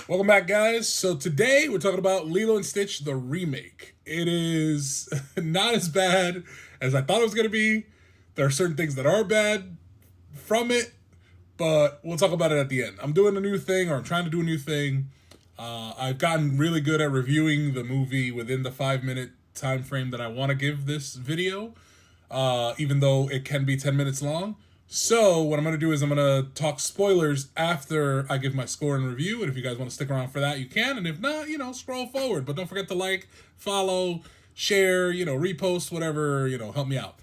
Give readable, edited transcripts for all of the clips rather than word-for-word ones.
Welcome back, guys. So today we're talking about Lilo and Stitch, the remake. It is not as bad as I thought it was going to be. There are certain things that are bad from it, but we'll talk about it at the end. I'm doing a new thing, or I'm trying to do a new thing. I've gotten really good at reviewing the movie within the 5 minute time frame that I want to give this video, even though it can be 10 minutes long. So what I'm going to do is I'm going to talk spoilers after I give my score and review. And if you guys want to stick around for that, you can. And if not, scroll forward. But don't forget to like, follow, share, repost, whatever, help me out.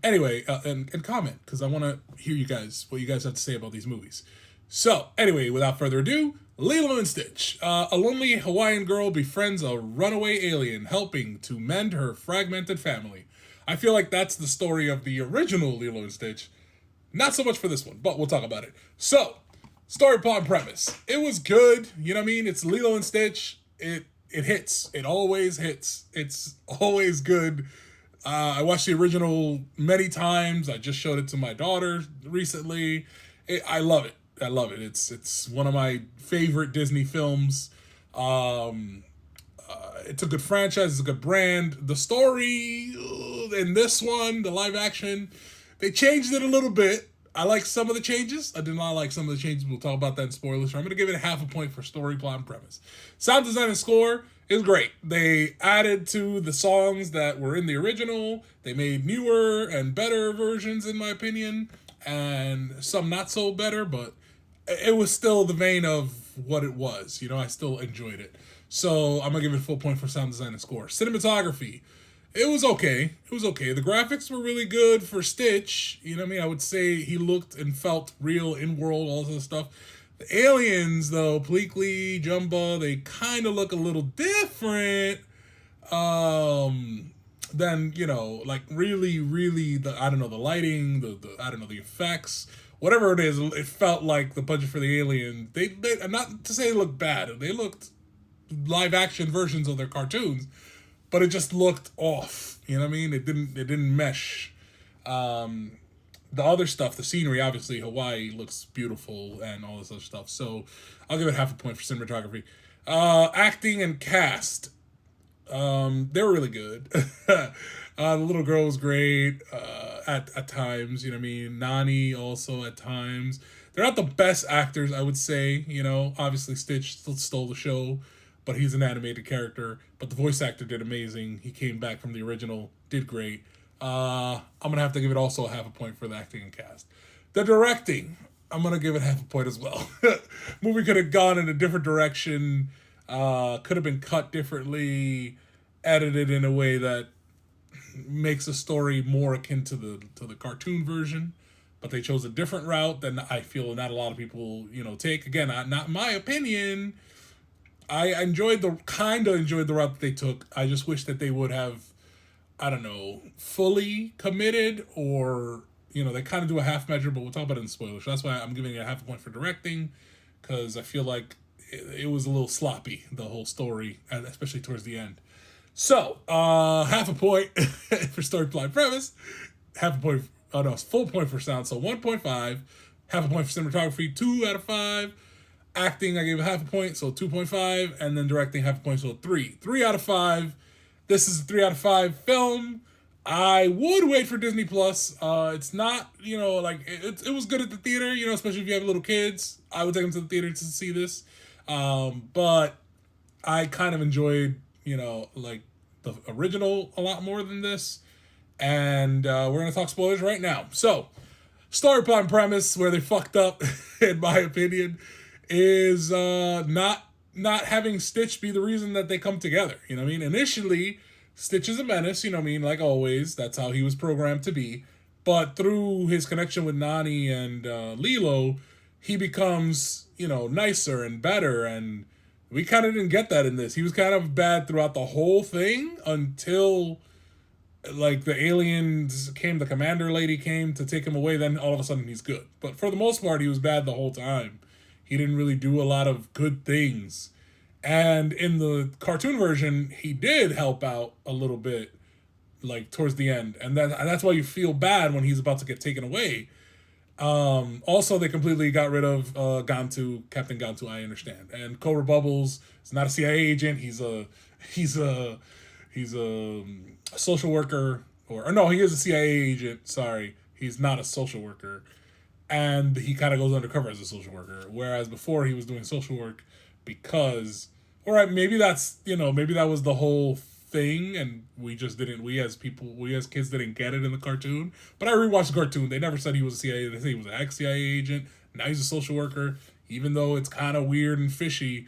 Anyway, and comment, because I want to hear what you guys have to say about these movies. So anyway, without further ado, Lilo and Stitch. A lonely Hawaiian girl befriends a runaway alien, helping to mend her fragmented family. I feel like that's the story of the original Lilo and Stitch. Not so much for this one, but we'll talk about it. So, story, plot, and premise. It was good. You know what I mean? It's Lilo and Stitch. It hits. It always hits. It's always good. I watched the original many times. I just showed it to my daughter recently. I love it. I love it. It's one of my favorite Disney films. It's a good franchise. It's a good brand. The story in this one, the live action, they changed it a little bit. I like some of the changes. I did not like some of the changes. We'll talk about that in spoilers. So I'm going to give it a half a point for story, plot, and premise. Sound design and score is great. They added to the songs that were in the original. They made newer and better versions, in my opinion, and some not so better, but it was still the vein of what it was. I still enjoyed it. So I'm going to give it a full point for sound design and score. Cinematography. It was okay. It was okay. The graphics were really good for Stitch. You know what I mean? I would say he looked and felt real in world, all this stuff. The aliens, though, Pleakley, Jumba, they kind of look a little different than, like really, really, the lighting, the effects, whatever it is, it felt like the budget for the alien. They not to say they looked bad. They looked live action versions of their cartoons, but it just looked off. You know what I mean? It didn't mesh. The other stuff, the scenery, obviously Hawaii looks beautiful and all this other stuff. So I'll give it half a point for cinematography. Acting and cast, they're really good. The little girl was great at times. You know what I mean? Nani also at times. They're not the best actors, I would say. Obviously Stitch still stole the show, but he's an animated character. But the voice actor did amazing. He came back from the original, did great. I'm going to have to give it also a half a point for the acting and cast. The directing, I'm going to give it half a point as well. Movie could have gone in a different direction, could have been cut differently, edited in a way that makes the story more akin to the cartoon version. But they chose a different route than I feel not a lot of people, take. Again, not my opinion. I enjoyed the route that they took. I just wish that they would have, I don't know, fully committed, or they kind of do a half measure. But we'll talk about it in spoilers. So that's why I'm giving it a half a point for directing, because I feel like it was a little sloppy, the whole story, and especially towards the end. So half a point for story, plot, premise. Half a point. Oh no, it's full point for sound. So 1.5. Half a point for cinematography. 2 out of 5. Acting, I gave it half a point, so 2.5, and then directing half a point, so 3. 3 out of 5. This is a 3 out of 5 film. I would wait for Disney Plus. It's not, it was good at the theater, especially if you have little kids. I would take them to the theater to see this. But I kind of enjoyed, like the original a lot more than this. And we're going to talk spoilers right now. So, story, plot, and premise, where they fucked up, in my opinion, is not having Stitch be the reason that they come together. You know what I mean? Initially, Stitch is a menace, like always. That's how he was programmed to be. But through his connection with Nani and Lilo, he becomes, nicer and better. And we kind of didn't get that in this. He was kind of bad throughout the whole thing until, like, the aliens came, the commander lady came to take him away. Then all of a sudden he's good. But for the most part, he was bad the whole time. He didn't really do a lot of good things. And in the cartoon version, he did help out a little bit, like towards the end. And that's why you feel bad when he's about to get taken away. Also, they completely got rid of Gantu, Captain Gantu. I understand, and Cobra Bubbles is not a CIA agent. He's a he's a social worker, or no, he is a CIA agent. Sorry, he's not a social worker, and he kind of goes undercover as a social worker. Whereas before, he was doing social work because, all right, maybe that's maybe that was the whole thing, and we just didn't. We as kids didn't get it in the cartoon. But I rewatched the cartoon. They never said he was a CIA. They said he was an ex-CIA agent. Now he's a social worker, even though it's kind of weird and fishy.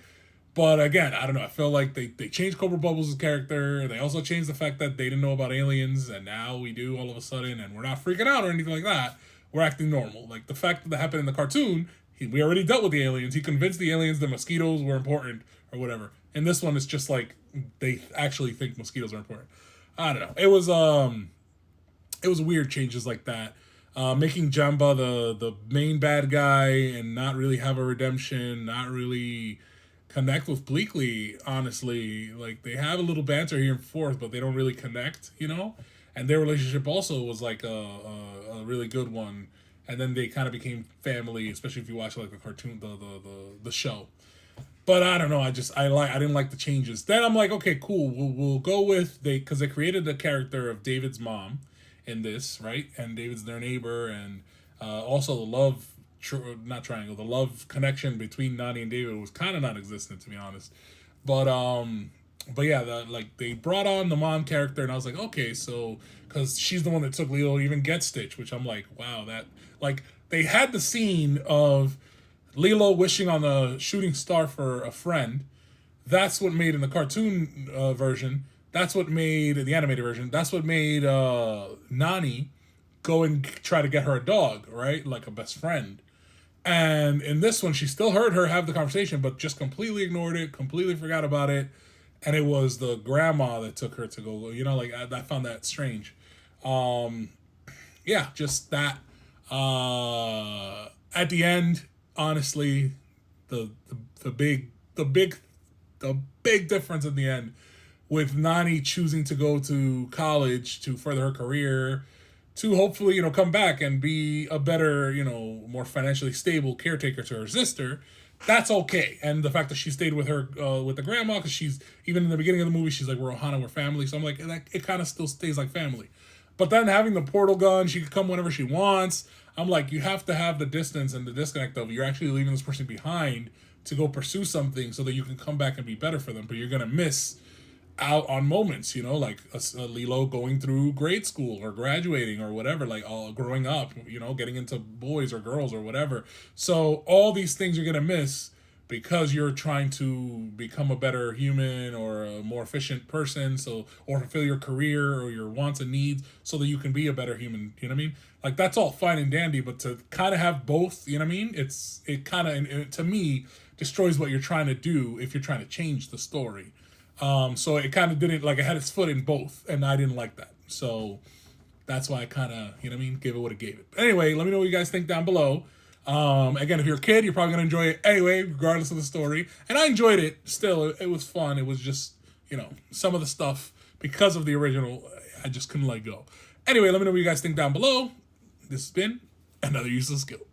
But again, I don't know. I feel like they changed Cobra Bubbles' character. They also changed the fact that they didn't know about aliens, and now we do all of a sudden, and we're not freaking out or anything like that. We're acting normal. Like the fact that happened in the cartoon, we already dealt with the aliens. He convinced the aliens that mosquitoes were important or whatever. And this one is just like they actually think mosquitoes are important. I don't know. It was weird changes like that. Making Jamba the main bad guy and not really have a redemption, not really connect with Bleakley, honestly. Like they have a little banter here and forth, but they don't really connect, And their relationship also was like a really good one. And then they kind of became family, especially if you watch like the cartoon, the show. But I don't know. I didn't like the changes. Then I'm like, okay, cool. We'll go with because they created the character of David's mom in this, right? And David's their neighbor, and also the love, not triangle, the love connection between Nani and David was kind of non-existent, to be honest. But yeah, like they brought on the mom character, and I was like, okay, so because she's the one that took Lilo to even get Stitch, which I'm like, wow, that like they had the scene of Lilo wishing on the shooting star for a friend. That's what made in the cartoon version. That's what made in the animated version. That's what made Nani go and try to get her a dog, right? Like a best friend. And in this one, she still heard her have the conversation, but just completely ignored it, completely forgot about it. And it was the grandma that took her to go, like I found that strange. Yeah, just that. At the end, honestly, the big difference in the end with Nani choosing to go to college to further her career, to hopefully come back and be a better more financially stable caretaker to her sister. That's okay, and the fact that she stayed with her with the grandma, because she's even in the beginning of the movie she's like, we're Ohana, we're family. So I'm like, it kind of still stays like family. But then having the portal gun, she can come whenever she wants. I'm like, you have to have the distance and the disconnect of you're actually leaving this person behind to go pursue something so that you can come back and be better for them. But you're going to miss out on moments, like a Lilo going through grade school or graduating or whatever, like all growing up, getting into boys or girls or whatever. So all these things you're going to miss because you're trying to become a better human or a more efficient person, or fulfill your career or your wants and needs so that you can be a better human. You know what I mean? Like that's all fine and dandy, but to kind of have both, you know what I mean? It kind of, to me, destroys what you're trying to do if you're trying to change the story. So it kind of didn't, like, it had its foot in both, and I didn't like that. So that's why I kind of, gave it what it gave it. But anyway, let me know what you guys think down below. Again, if you're a kid, you're probably going to enjoy it anyway, regardless of the story. And I enjoyed it still. It was fun. It was just, some of the stuff, because of the original, I just couldn't let go. Anyway, let me know what you guys think down below. This has been another Useless Skill.